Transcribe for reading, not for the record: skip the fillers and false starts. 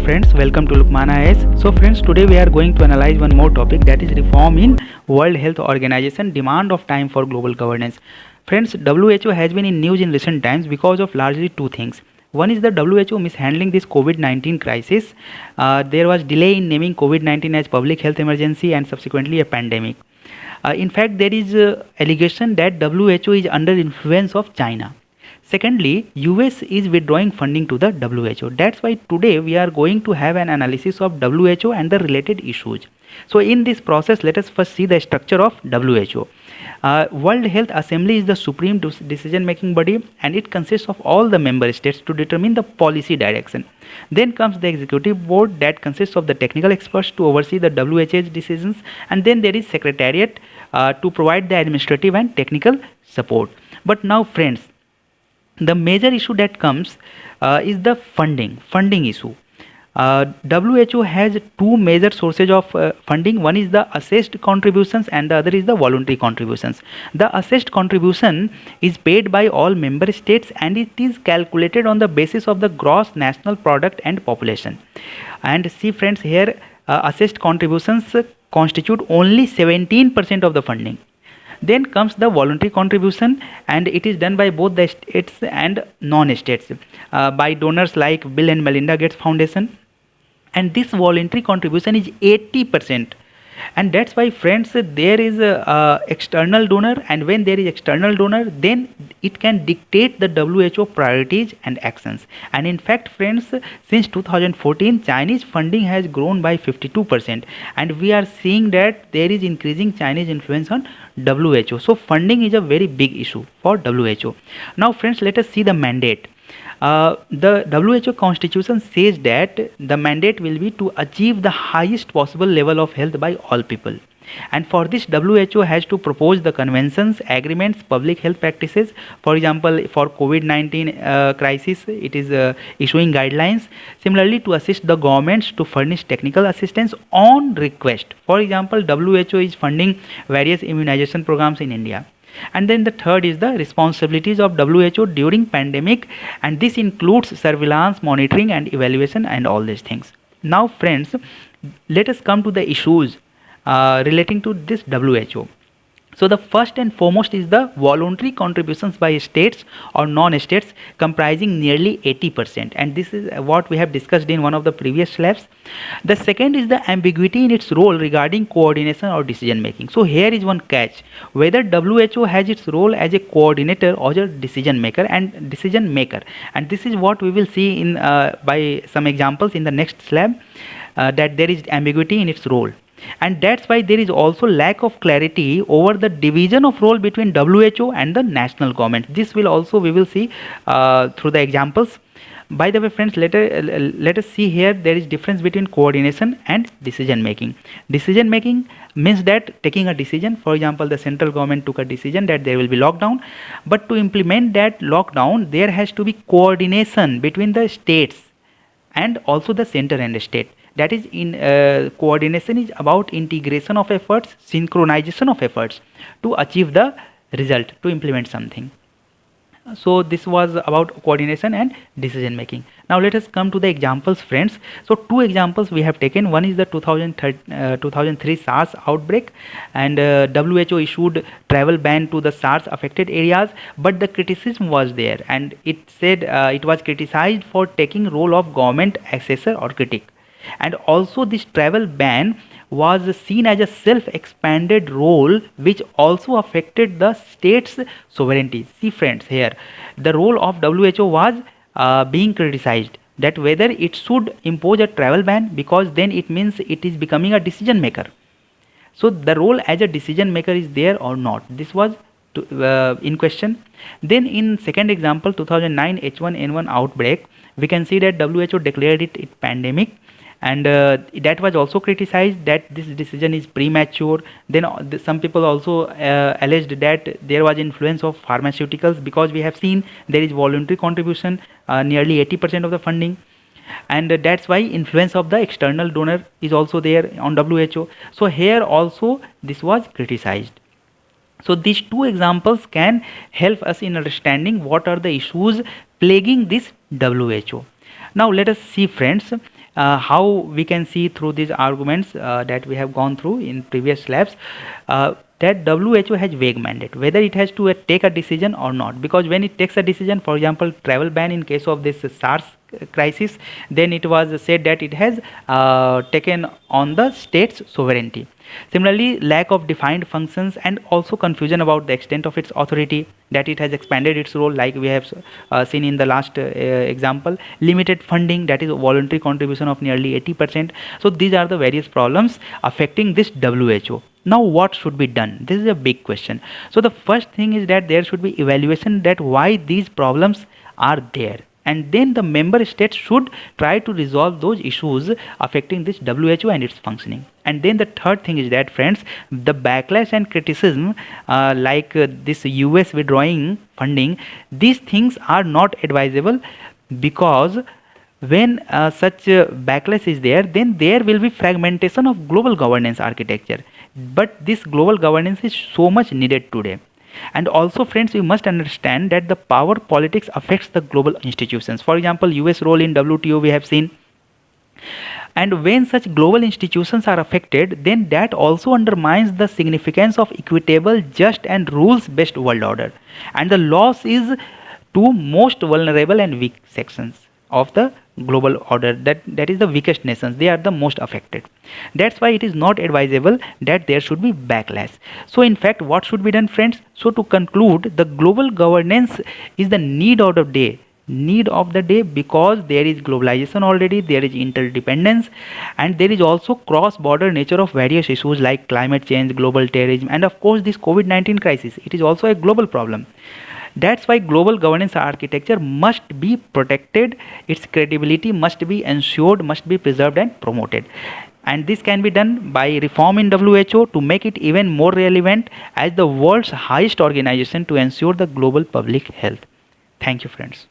friends, welcome to Lukmana S. So friends, today we are going to analyze one more topic, that is reform in World Health Organization, demand of time for global governance. Friends, WHO has been in news in recent times because of largely two things. One is the WHO mishandling this COVID-19 crisis. There was delay in naming COVID-19 as public health emergency and subsequently a pandemic. In fact, there is allegation that WHO is under influence of China. Secondly, US is withdrawing funding to the WHO. That's why today we are going to have an analysis of WHO and the related issues. So in this process, let us first see the structure of WHO. World Health Assembly is the supreme decision making body, and it consists of all the member states to determine the policy direction. Then comes the executive board that consists of the technical experts to oversee the WHO's decisions, and then there is secretariat to provide the administrative and technical support. But now friends, the major issue that comes is the funding issue. WHO has two major sources of funding. One is the assessed contributions and the other is the voluntary contributions. The assessed contribution is paid by all member states and it is calculated on the basis of the gross national product and population. And see friends, here assessed contributions constitute only 17% of the funding. Then comes the voluntary contribution, and it is done by both the states and non-states by donors like Bill and Melinda Gates Foundation, and this voluntary contribution is 80%. And that's why friends, there is a external donor, and when there is external donor, then it can dictate the WHO priorities and actions. And in fact friends, since 2014 Chinese funding has grown by 52%, and we are seeing that there is increasing Chinese influence on WHO. So funding is a very big issue for WHO. Now friends, let us see the mandate. The WHO constitution says that the mandate will be to achieve the highest possible level of health by all people, and for this WHO has to propose the conventions, agreements, public health practices. For example, for COVID-19 crisis, it is issuing guidelines. Similarly, to assist the governments to furnish technical assistance on request. For example, WHO is funding various immunization programs in India. And then the third is the responsibilities of WHO during pandemic, and this includes surveillance, monitoring and evaluation and all these things. Now friends, let us come to the issues relating to this WHO. So the first and foremost is the voluntary contributions by states or non-states, comprising nearly 80%, and this is what we have discussed in one of the previous slabs. The second is the ambiguity in its role regarding coordination or decision making. So here is one catch, whether WHO has its role as a coordinator or a decision maker, and this is what we will see in by some examples in the next slab, that there is ambiguity in its role. And that's why there is also lack of clarity over the division of role between WHO and the national government. This will also we will see through the examples. By the way friends, let us see here there is difference between coordination and decision making. Decision making means that taking a decision. For example, the central government took a decision that there will be lockdown, but to implement that lockdown there has to be coordination between the states and also the center and the state. That is, in coordination is about integration of efforts, synchronization of efforts to achieve the result, to implement something. So this was about coordination and decision making. Now let us come to the examples friends. So two examples we have taken. One is the 2003 SARS outbreak, and WHO issued travel ban to the SARS affected areas, but the criticism was there, and it said it was criticized for taking role of government assessor or critic. And also this travel ban was seen as a self-expanded role which also affected the state's sovereignty. See friends, here the role of WHO was being criticized, that whether it should impose a travel ban, because then it means it is becoming a decision maker. So the role as a decision maker is there or not, this was in question. Then in second example, 2009 H1N1 outbreak, we can see that WHO declared it pandemic, and that was also criticized that this decision is premature. Then some people also alleged that there was influence of pharmaceuticals, because we have seen there is voluntary contribution, nearly 80% of the funding, and that's why influence of the external donor is also there on WHO. So here also this was criticized. So these two examples can help us in understanding what are the issues plaguing this WHO. Now let us see friends, how we can see through these arguments that we have gone through in previous labs, that WHO has vague mandate whether it has to take a decision or not, because when it takes a decision, for example travel ban in case of this SARS crisis, then it was said that it has taken on the state's sovereignty. Similarly, lack of defined functions and also confusion about the extent of its authority, that it has expanded its role like we have seen in the last example. Limited funding, that is voluntary contribution of nearly 80%. So these are the various problems affecting this WHO. Now what should be done? This is a big question. So the first thing is that there should be evaluation that why these problems are there, and then the member states should try to resolve those issues affecting this WHO and its functioning. And then the third thing is that, friends, the backlash and criticism this US withdrawing funding, these things are not advisable, because when such backlash is there, then there will be fragmentation of global governance architecture, but this global governance is so much needed today. And also, friends, you must understand that the power politics affects the global institutions. For example, US role in WTO we have seen, and when such global institutions are affected, then that also undermines the significance of equitable, just and rules based world order, and the loss is to most vulnerable and weak sections of the global order, that is the weakest nations, they are the most affected. That's why it is not advisable that there should be backlash. So in fact, what should be done, friends? So to conclude, the global governance is the need of the day, because there is globalization already, there is interdependence, and there is also cross border nature of various issues like climate change, global terrorism, and of course this COVID-19 crisis, it is also a global problem. That's why global governance architecture must be protected, its credibility must be ensured, must be preserved and promoted. And this can be done by reform in WHO to make it even more relevant as the world's highest organization to ensure the global public health. Thank you, friends.